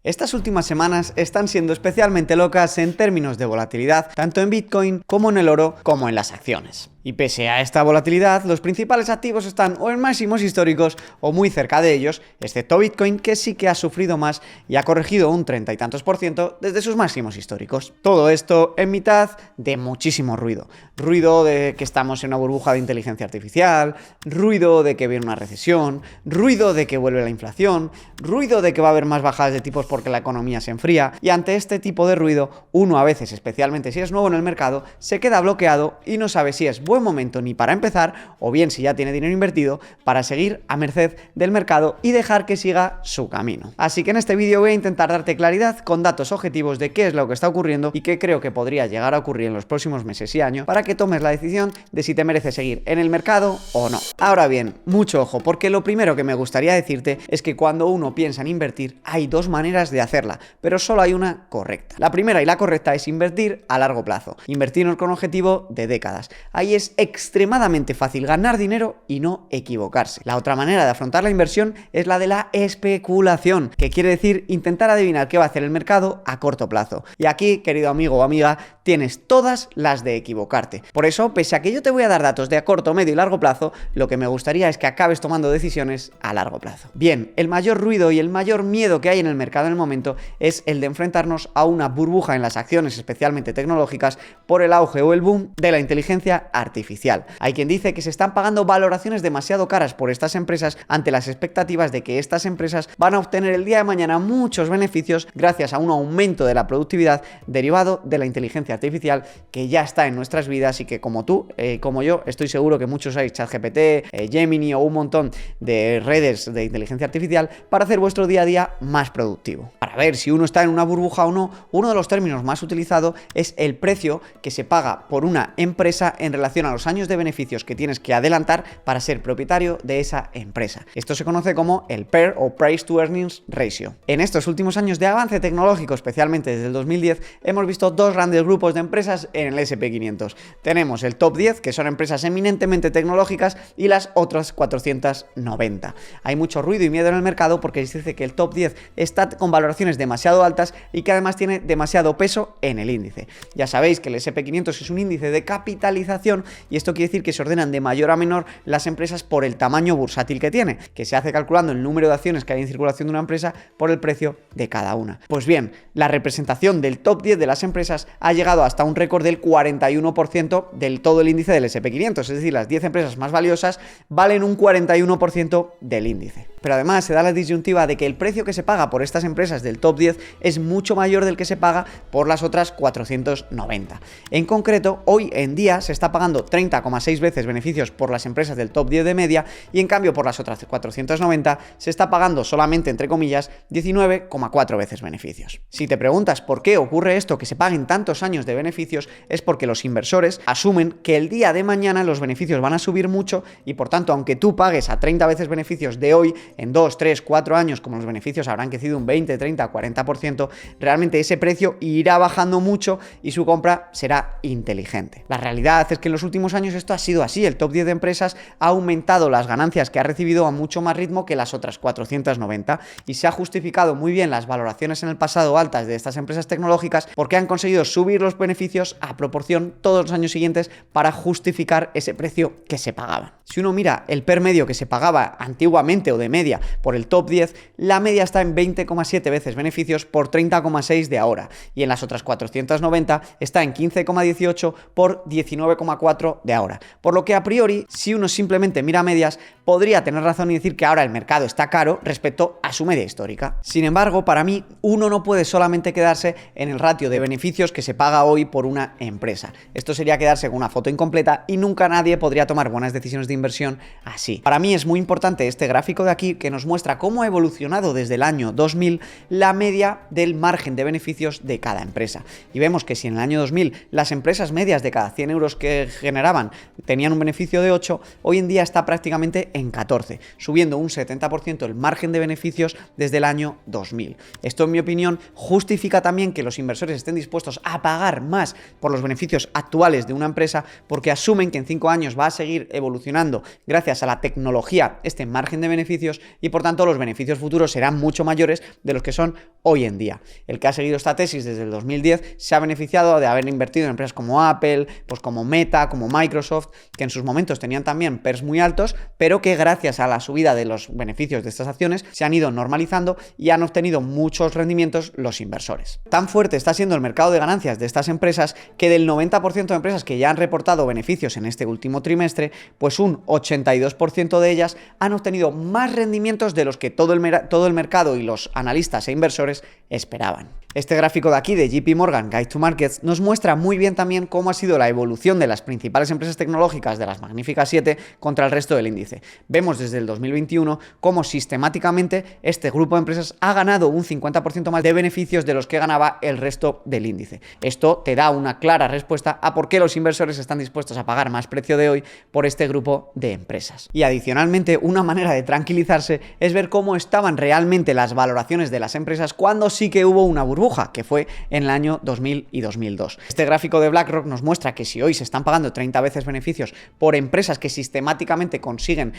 Estas últimas semanas están siendo especialmente locas en términos de volatilidad, tanto en Bitcoin como en el oro, como en las acciones. Y pese a esta volatilidad, los principales activos están o en máximos históricos o muy cerca de ellos, excepto Bitcoin, que sí que ha sufrido más y ha corregido un 30 y tantos % desde sus máximos históricos. Todo esto en mitad de muchísimo ruido. Ruido de que estamos en una burbuja de inteligencia artificial, ruido de que viene una recesión, ruido de que vuelve la inflación, ruido de que va a haber más bajadas de tipos porque la economía se enfría, y ante este tipo de ruido, uno a veces, especialmente si es nuevo en el mercado, se queda bloqueado y no sabe si es buen momento ni para empezar, o bien si ya tiene dinero invertido, para seguir a merced del mercado y dejar que siga su camino. Así que en este vídeo voy a intentar darte claridad con datos objetivos de qué es lo que está ocurriendo y qué creo que podría llegar a ocurrir en los próximos meses y años para que tomes la decisión de si te merece seguir en el mercado o no. Ahora bien, mucho ojo, porque lo primero que me gustaría decirte es que cuando uno piensa en invertir hay dos maneras de hacerla, pero solo hay una correcta. La primera y la correcta es invertir a largo plazo, invertir con objetivo de décadas. Ahí es extremadamente fácil ganar dinero y no equivocarse. La otra manera de afrontar la inversión es la de la especulación, que quiere decir intentar adivinar qué va a hacer el mercado a corto plazo. Y aquí, querido amigo o amiga, tienes todas las de equivocarte. Por eso, pese a que yo te voy a dar datos de a corto, medio y largo plazo, lo que me gustaría es que acabes tomando decisiones a largo plazo. Bien, el mayor ruido y el mayor miedo que hay en el mercado en el momento es el de enfrentarnos a una burbuja en las acciones, especialmente tecnológicas, por el auge o el boom de la inteligencia artificial. Hay quien dice que se están pagando valoraciones demasiado caras por estas empresas ante las expectativas de que estas empresas van a obtener el día de mañana muchos beneficios gracias a un aumento de la productividad derivado de la inteligencia artificial que ya está en nuestras vidas y que como tú, como yo, estoy seguro que muchos usáis ChatGPT, Gemini o un montón de redes de inteligencia artificial para hacer vuestro día a día más productivo. Para ver si uno está en una burbuja o no, uno de los términos más utilizados es el precio que se paga por una empresa en relación a los años de beneficios que tienes que adelantar para ser propietario de esa empresa. Esto se conoce como el PER o Price to Earnings Ratio. En estos últimos años de avance tecnológico, especialmente desde el 2010, hemos visto dos grandes grupos de empresas en el S&P 500. Tenemos el top 10, que son empresas eminentemente tecnológicas, y las otras 490. Hay mucho ruido y miedo en el mercado porque se dice que el top 10 está con valoraciones demasiado altas y que además tiene demasiado peso en el índice. Ya sabéis que el S&P 500 es un índice de capitalización y esto quiere decir que se ordenan de mayor a menor las empresas por el tamaño bursátil que tiene, que se hace calculando el número de acciones que hay en circulación de una empresa por el precio de cada una. Pues bien, la representación del top 10 de las empresas ha llegado hasta un récord del 41% del todo el índice del S&P 500, es decir, las 10 empresas más valiosas valen un 41% del índice. Pero además se da la disyuntiva de que el precio que se paga por estas empresas del top 10 es mucho mayor del que se paga por las otras 490. En concreto, hoy en día se está pagando 30,6 veces beneficios por las empresas del top 10 de media y en cambio por las otras 490 se está pagando solamente, entre comillas, 19,4 veces beneficios. Si te preguntas por qué ocurre esto, que se paguen tantos años de beneficios, es porque los inversores asumen que el día de mañana los beneficios van a subir mucho y por tanto, aunque tú pagues a 30 veces beneficios de hoy, en 2, 3, 4 años, como los beneficios habrán crecido un 20, 30, 40%, realmente ese precio irá bajando mucho y su compra será inteligente. La realidad es que en los últimos años esto ha sido así. El top 10 de empresas ha aumentado las ganancias que ha recibido a mucho más ritmo que las otras 490 y se ha justificado muy bien las valoraciones en el pasado altas de estas empresas tecnológicas porque han conseguido subir los beneficios a proporción todos los años siguientes para justificar ese precio que se pagaba. Si uno mira el PER medio que se pagaba antiguamente o de media por el top 10, la media está en 20,7 veces beneficios por 30,6 de ahora y en las otras 490 está en 15,18 por 19,4 de ahora. Por lo que a priori, si uno simplemente mira medias, podría tener razón y decir que ahora el mercado está caro respecto a su media histórica. Sin embargo, para mí, uno no puede solamente quedarse en el ratio de beneficios que se paga hoy por una empresa. Esto sería quedarse con una foto incompleta y nunca nadie podría tomar buenas decisiones de inversión así. Para mí es muy importante este gráfico de aquí que nos muestra cómo ha evolucionado desde el año 2000 la media del margen de beneficios de cada empresa. Y vemos que si en el año 2000 las empresas medias de cada 100 euros que generaban tenían un beneficio de 8, hoy en día está prácticamente en 14, subiendo un 70% el margen de beneficios desde el año 2000. Esto, en mi opinión, justifica también que los inversores estén dispuestos a pagar más por los beneficios actuales de una empresa porque asumen que en 5 años va a seguir evolucionando gracias a la tecnología este margen de beneficios y por tanto los beneficios futuros serán mucho mayores de los que son inversión hoy en día. El que ha seguido esta tesis desde el 2010 se ha beneficiado de haber invertido en empresas como Apple, pues como Meta, como Microsoft, que en sus momentos tenían también PERs muy altos, pero que gracias a la subida de los beneficios de estas acciones se han ido normalizando y han obtenido muchos rendimientos los inversores. Tan fuerte está siendo el mercado de ganancias de estas empresas que del 90% de empresas que ya han reportado beneficios en este último trimestre, pues un 82% de ellas han obtenido más rendimientos de los que todo el mercado y los analistas e inversores esperaban. Este gráfico de aquí de JP Morgan Guide to Markets nos muestra muy bien también cómo ha sido la evolución de las principales empresas tecnológicas de las Magníficas 7 contra el resto del índice. Vemos desde el 2021 cómo sistemáticamente este grupo de empresas ha ganado un 50% más de beneficios de los que ganaba el resto del índice. Esto te da una clara respuesta a por qué los inversores están dispuestos a pagar más precio de hoy por este grupo de empresas. Y adicionalmente, una manera de tranquilizarse es ver cómo estaban realmente las valoraciones de las empresas cuando sí que hubo una burbuja, que fue en el año 2000 y 2002. Este gráfico de BlackRock nos muestra que si hoy se están pagando 30 veces beneficios por empresas que sistemáticamente consiguen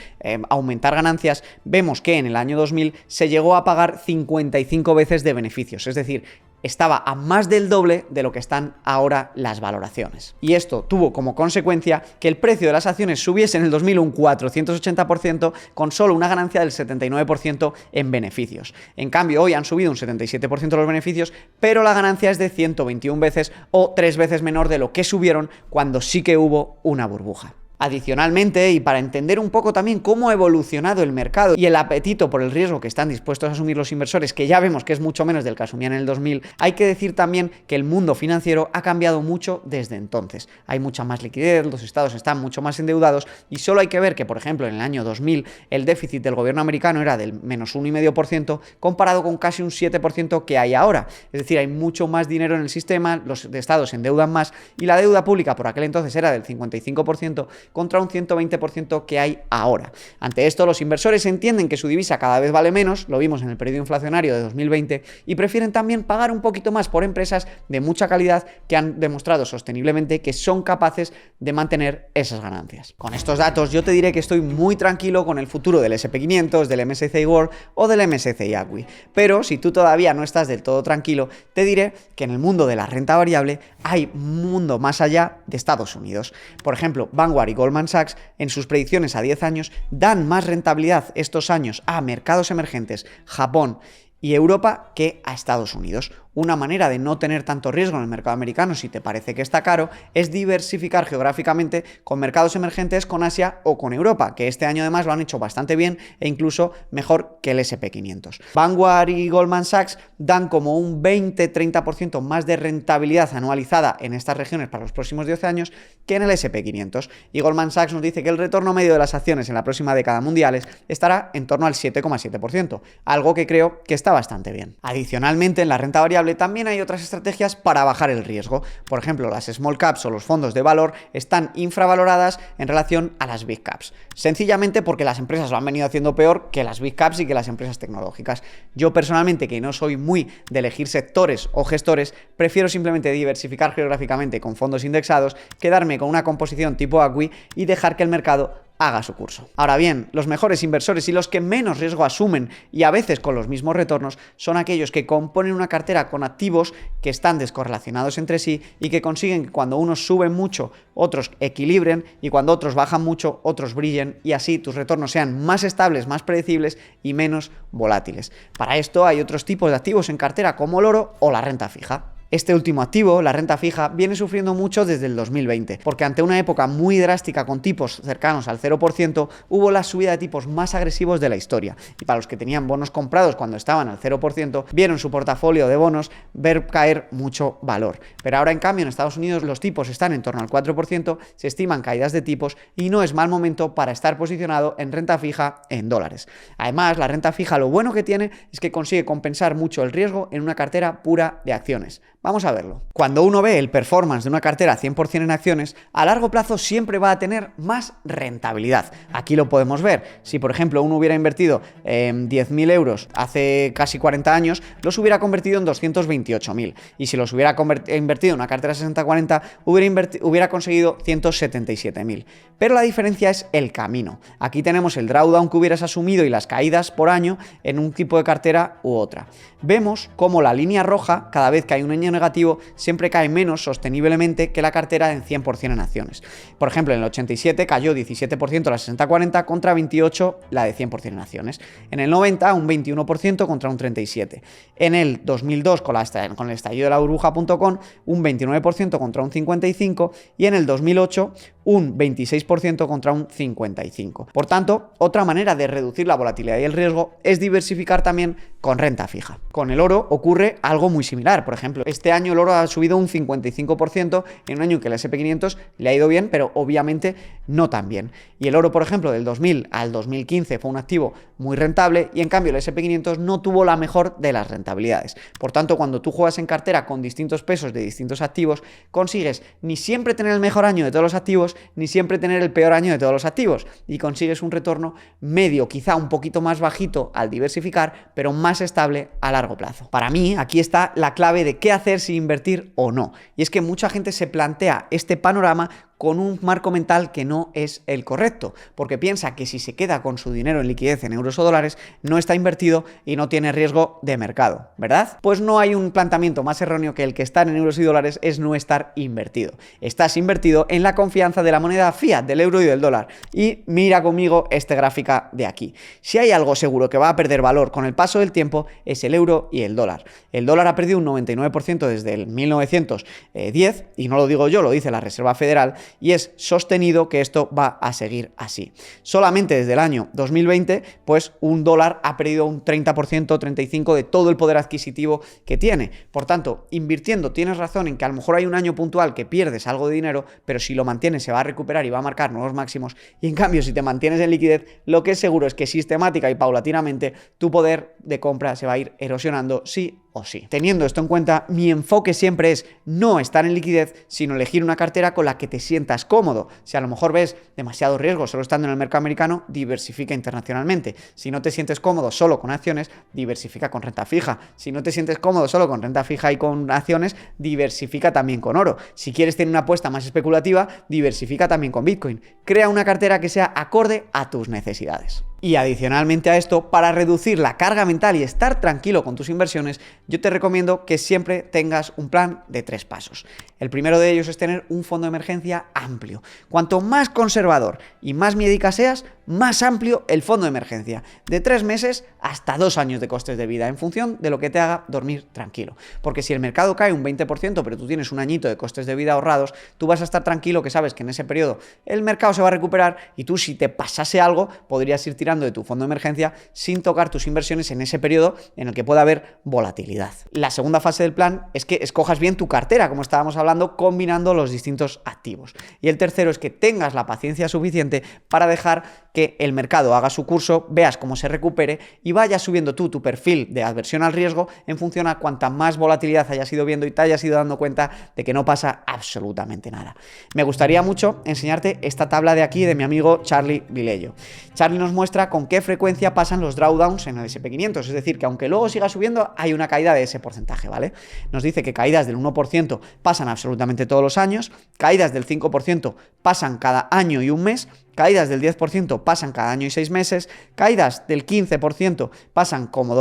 aumentar ganancias, vemos que en el año 2000 se llegó a pagar 55 veces de beneficios, es decir, estaba a más del doble de lo que están ahora las valoraciones. Y esto tuvo como consecuencia que el precio de las acciones subiese en el 2000 un 480% con solo una ganancia del 79% en beneficios. En cambio, hoy han subido un 77% los beneficios, pero la ganancia es de 121 veces o 3 veces menor de lo que subieron cuando sí que hubo una burbuja. Adicionalmente, y para entender un poco también cómo ha evolucionado el mercado y el apetito por el riesgo que están dispuestos a asumir los inversores, que ya vemos que es mucho menos del que asumían en el 2000, hay que decir también que el mundo financiero ha cambiado mucho desde entonces. Hay mucha más liquidez, los estados están mucho más endeudados y solo hay que ver que, por ejemplo, en el año 2000 el déficit del gobierno americano era del menos 1,5% comparado con casi un 7% que hay ahora. Es decir, hay mucho más dinero en el sistema, los estados se endeudan más y la deuda pública por aquel entonces era del 55%, contra un 120% que hay ahora. Ante esto, los inversores entienden que su divisa cada vez vale menos, lo vimos en el periodo inflacionario de 2020, y prefieren también pagar un poquito más por empresas de mucha calidad que han demostrado sosteniblemente que son capaces de mantener esas ganancias. Con estos datos, yo te diré que estoy muy tranquilo con el futuro del S&P 500, del MSCI World o del MSCI ACWI. Pero si tú todavía no estás del todo tranquilo, te diré que en el mundo de la renta variable hay un mundo más allá de Estados Unidos. Por ejemplo, Vanguard y Goldman Sachs, en sus predicciones a 10 años, dan más rentabilidad estos años a mercados emergentes, Japón y Europa, que a Estados Unidos. Una manera de no tener tanto riesgo en el mercado americano, si te parece que está caro, es diversificar geográficamente con mercados emergentes, con Asia o con Europa, que este año además lo han hecho bastante bien e incluso mejor que el S&P 500. Vanguard y Goldman Sachs dan como un 20-30% más de rentabilidad anualizada en estas regiones para los próximos 10 años que en el S&P 500. Y Goldman Sachs nos dice que el retorno medio de las acciones en la próxima década mundiales estará en torno al 7,7%, algo que creo que está bastante bien. Adicionalmente, en la renta variable también hay otras estrategias para bajar el riesgo. Por ejemplo, las small caps o los fondos de valor están infravaloradas en relación a las big caps. Sencillamente porque las empresas lo han venido haciendo peor que las big caps y que las empresas tecnológicas. Yo personalmente, que no soy muy de elegir sectores o gestores, prefiero simplemente diversificar geográficamente con fondos indexados, quedarme con una composición tipo ACWI y dejar que el mercado haga su curso. Ahora bien, los mejores inversores y los que menos riesgo asumen y a veces con los mismos retornos son aquellos que componen una cartera con activos que están descorrelacionados entre sí y que consiguen que cuando unos suben mucho, otros equilibren y cuando otros bajan mucho, otros brillen y así tus retornos sean más estables, más predecibles y menos volátiles. Para esto hay otros tipos de activos en cartera como el oro o la renta fija. Este último activo, la renta fija, viene sufriendo mucho desde el 2020, porque ante una época muy drástica con tipos cercanos al 0%, hubo la subida de tipos más agresivos de la historia. Y para los que tenían bonos comprados cuando estaban al 0%, vieron su portafolio de bonos ver caer mucho valor. Pero ahora, en cambio, en Estados Unidos los tipos están en torno al 4%, se estiman caídas de tipos y no es mal momento para estar posicionado en renta fija en dólares. Además, la renta fija lo bueno que tiene es que consigue compensar mucho el riesgo en una cartera pura de acciones. Vamos a verlo. Cuando uno ve el performance de una cartera 100% en acciones, a largo plazo siempre va a tener más rentabilidad. Aquí lo podemos ver. Si, por ejemplo, uno hubiera invertido 10.000 euros hace casi 40 años, los hubiera convertido en 228.000. Y si los hubiera invertido en una cartera 60-40, hubiera conseguido 177.000. Pero la diferencia es el camino. Aquí tenemos el drawdown que hubieras asumido y las caídas por año en un tipo de cartera u otra. Vemos cómo la línea roja, cada vez que hay un año negativo, siempre cae menos sosteniblemente que la cartera en 100% en acciones. Por ejemplo, en el 87 cayó 17% la 60-40 contra 28% la de 100% en acciones. En el 90 un 21% contra un 37%. En el 2002 con el estallido de la burbuja.com un 29% contra un 55% y en el 2008 un 26% contra un 55%. Por tanto, otra manera de reducir la volatilidad y el riesgo es diversificar también con renta fija. Con el oro ocurre algo muy similar. Por ejemplo, este año el oro ha subido un 55% en un año en que el S&P 500 le ha ido bien, pero obviamente no tan bien. Y el oro, por ejemplo, del 2000 al 2015 fue un activo muy rentable y en cambio el S&P 500 no tuvo la mejor de las rentabilidades. Por tanto, cuando tú juegas en cartera con distintos pesos de distintos activos, consigues ni siempre tener el mejor año de todos los activos, ni siempre tener el peor año de todos los activos, y consigues un retorno medio, quizá un poquito más bajito al diversificar, pero más estable a largo plazo. Para mí, aquí está la clave de qué hacer, si invertir o no. Y es que mucha gente se plantea este panorama con un marco mental que no es el correcto, porque piensa que si se queda con su dinero en liquidez en euros o dólares, no está invertido y no tiene riesgo de mercado, ¿verdad? Pues no hay un planteamiento más erróneo que el que estar en euros y dólares es no estar invertido. Estás invertido en la confianza de la moneda fiat, del euro y del dólar. Y mira conmigo esta gráfica de aquí. Si hay algo seguro que va a perder valor con el paso del tiempo, es el euro y el dólar. El dólar ha perdido un 99% desde el 1910, y no lo digo yo, lo dice la Reserva Federal, y es sostenido que esto va a seguir así. Solamente desde el año 2020, pues un dólar ha perdido un 30%, 35% de todo el poder adquisitivo que tiene. Por tanto, invirtiendo, tienes razón en que a lo mejor hay un año puntual que pierdes algo de dinero, pero si lo mantienes se va a recuperar y va a marcar nuevos máximos. Y en cambio, si te mantienes en liquidez, lo que es seguro es que sistemática y paulatinamente tu poder de compra se va a ir erosionando sí o sí. Teniendo esto en cuenta, mi enfoque siempre es no estar en liquidez, sino elegir una cartera con la que te sientas cómodo. Si a lo mejor ves demasiado riesgo solo estando en el mercado americano, diversifica internacionalmente. Si no te sientes cómodo solo con acciones, diversifica con renta fija. Si no te sientes cómodo solo con renta fija y con acciones, diversifica también con oro. Si quieres tener una apuesta más especulativa, diversifica también con Bitcoin. Crea una cartera que sea acorde a tus necesidades. Y adicionalmente a esto, para reducir la carga mental y estar tranquilo con tus inversiones, yo te recomiendo que siempre tengas un plan de 3 pasos. El primero de ellos es tener un fondo de emergencia amplio. Cuanto más conservador y más miedica seas, más amplio el fondo de emergencia. De 3 meses hasta 2 años de costes de vida, en función de lo que te haga dormir tranquilo. Porque si el mercado cae un 20%, pero tú tienes un añito de costes de vida ahorrados, tú vas a estar tranquilo que sabes que en ese periodo el mercado se va a recuperar y tú, si te pasase algo, podrías ir tirando de tu fondo de emergencia sin tocar tus inversiones en ese periodo en el que pueda haber volatilidad. La segunda fase del plan es que escojas bien tu cartera, como estábamos hablando, combinando los distintos activos. Y el tercero es que tengas la paciencia suficiente para dejar que el mercado haga su curso, veas cómo se recupere y vayas subiendo tú tu perfil de adversión al riesgo en función a cuanta más volatilidad hayas ido viendo y te hayas ido dando cuenta de que no pasa absolutamente nada. Me gustaría mucho enseñarte esta tabla de aquí de mi amigo Charlie Vilello. Charlie nos muestra con qué frecuencia pasan los drawdowns en el S&P 500, es decir, que aunque luego siga subiendo, hay una caída de ese porcentaje, ¿vale? Nos dice que caídas del 1% pasan absolutamente todos los años, caídas del 5% pasan cada año y un mes, caídas del 10% pasan cada año y 6 meses, caídas del 15% pasan como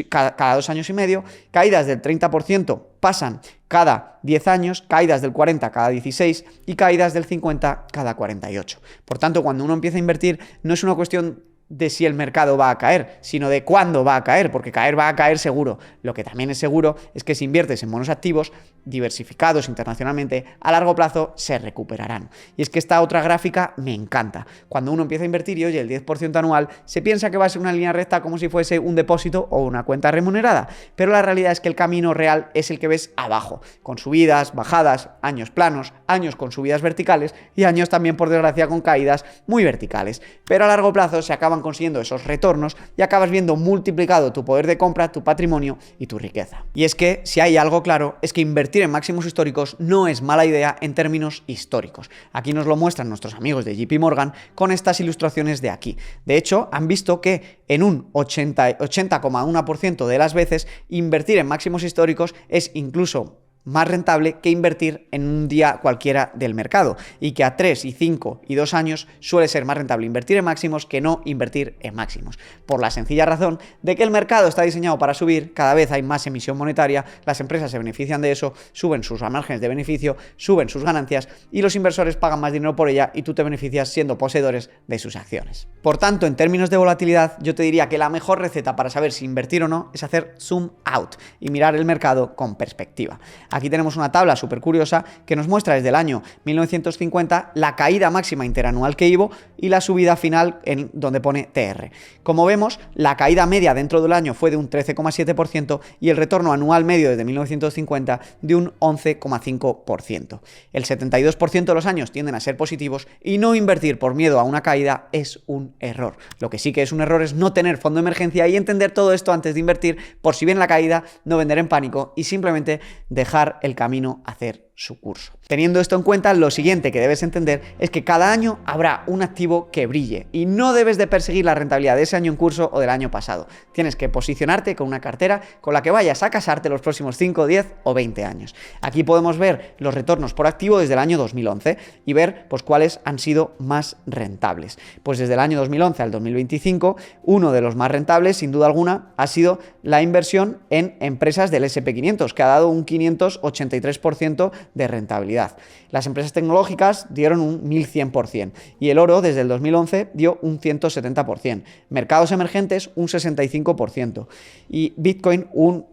cada 2 años y medio, caídas del 30% pasan cada 10 años, caídas del 40% cada 16 y caídas del 50% cada 48. Por tanto, cuando uno empieza a invertir, no es una cuestión de si el mercado va a caer, sino de cuándo va a caer, porque caer va a caer seguro. Lo que también es seguro es que si inviertes en bonos activos diversificados internacionalmente, a largo plazo se recuperarán. Y es que esta otra gráfica me encanta. Cuando uno empieza a invertir y oye el 10% anual, se piensa que va a ser una línea recta como si fuese un depósito o una cuenta remunerada, pero la realidad es que el camino real es el que ves abajo, con subidas, bajadas, años planos, años con subidas verticales y años también, por desgracia, con caídas muy verticales. Pero a largo plazo se acaban acaban consiguiendo esos retornos y acabas viendo multiplicado tu poder de compra, tu patrimonio y tu riqueza. Y es que si hay algo claro es que invertir en máximos históricos no es mala idea en términos históricos. Aquí nos lo muestran nuestros amigos de JP Morgan con estas ilustraciones de aquí. De hecho, han visto que en un 80,1% de las veces invertir en máximos históricos es incluso más rentable que invertir en un día cualquiera del mercado, y que a 3 y 5 y 2 años suele ser más rentable invertir en máximos que no invertir en máximos, por la sencilla razón de que el mercado está diseñado para subir, cada vez hay más emisión monetaria, las empresas se benefician de eso, suben sus márgenes de beneficio, suben sus ganancias y los inversores pagan más dinero por ella y tú te beneficias siendo poseedores de sus acciones. Por tanto, en términos de volatilidad, yo te diría que la mejor receta para saber si invertir o no es hacer zoom out y mirar el mercado con perspectiva. Aquí tenemos una tabla súper curiosa que nos muestra desde el año 1950 la caída máxima interanual que hubo y la subida final en donde pone TR. Como vemos, la caída media dentro del año fue de un 13,7% y el retorno anual medio desde 1950 de un 11,5%. El 72% de los años tienden a ser positivos y no invertir por miedo a una caída es un error. Lo que sí que es un error es no tener fondo de emergencia y entender todo esto antes de invertir, por si viene la caída, no vender en pánico y simplemente dejar el camino a hacer su curso. Teniendo esto en cuenta, lo siguiente que debes entender es que cada año habrá un activo que brille y no debes de perseguir la rentabilidad de ese año en curso o del año pasado. Tienes que posicionarte con una cartera con la que vayas a casarte los próximos 5, 10 o 20 años. Aquí podemos ver los retornos por activo desde el año 2011 y ver pues cuáles han sido más rentables. Pues desde el año 2011 al 2025, uno de los más rentables, sin duda alguna, ha sido la inversión en empresas del S&P 500, que ha dado un 583% de rentabilidad. Las empresas tecnológicas dieron un 1100% y el oro desde el 2011 dio un 170%. Mercados emergentes un 65% y Bitcoin un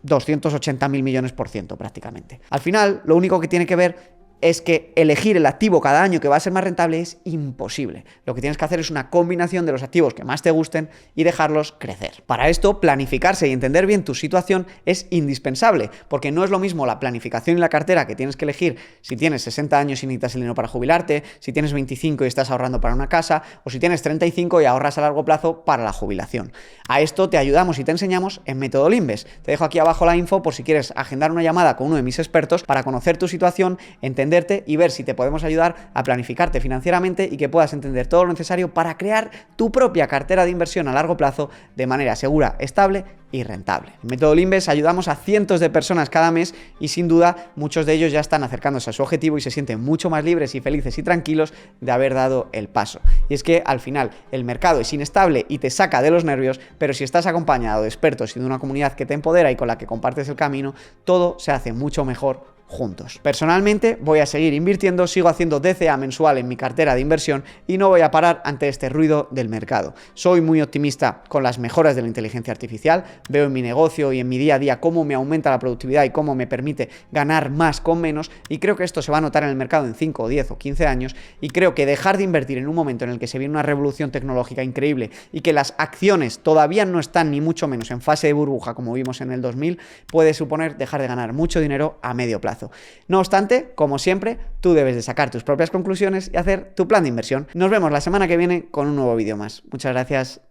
280.000 millones por ciento prácticamente. Al final, lo único que tiene que ver es que elegir el activo cada año que va a ser más rentable es imposible. Lo que tienes que hacer es una combinación de los activos que más te gusten y dejarlos crecer. Para esto, planificarse y entender bien tu situación es indispensable, porque no es lo mismo la planificación y la cartera que tienes que elegir si tienes 60 años y necesitas el dinero para jubilarte, si tienes 25 y estás ahorrando para una casa, o si tienes 35 y ahorras a largo plazo para la jubilación. A esto te ayudamos y te enseñamos en Método Limbes. Te dejo aquí abajo la info por si quieres agendar una llamada con uno de mis expertos para conocer tu situación, entenderte y ver si te podemos ayudar a planificarte financieramente y que puedas entender todo lo necesario para crear tu propia cartera de inversión a largo plazo de manera segura, estable y rentable. En Método Limbes ayudamos a cientos de personas cada mes y sin duda muchos de ellos ya están acercándose a su objetivo y se sienten mucho más libres y felices y tranquilos de haber dado el paso. Y es que al final el mercado es inestable y te saca de los nervios, pero si estás acompañado de expertos y de una comunidad que te empodera y con la que compartes el camino, todo se hace mucho mejor juntos. Personalmente voy a seguir invirtiendo, sigo haciendo DCA mensual en mi cartera de inversión y no voy a parar ante este ruido del mercado. Soy muy optimista con las mejoras de la inteligencia artificial, veo en mi negocio y en mi día a día cómo me aumenta la productividad y cómo me permite ganar más con menos, y creo que esto se va a notar en el mercado en 5 o 10 o 15 años, y creo que dejar de invertir en un momento en el que se viene una revolución tecnológica increíble y que las acciones todavía no están ni mucho menos en fase de burbuja como vimos en el 2000 puede suponer dejar de ganar mucho dinero a medio plazo. No obstante, como siempre, tú debes de sacar tus propias conclusiones y hacer tu plan de inversión. Nos vemos la semana que viene con un nuevo vídeo más. Muchas gracias.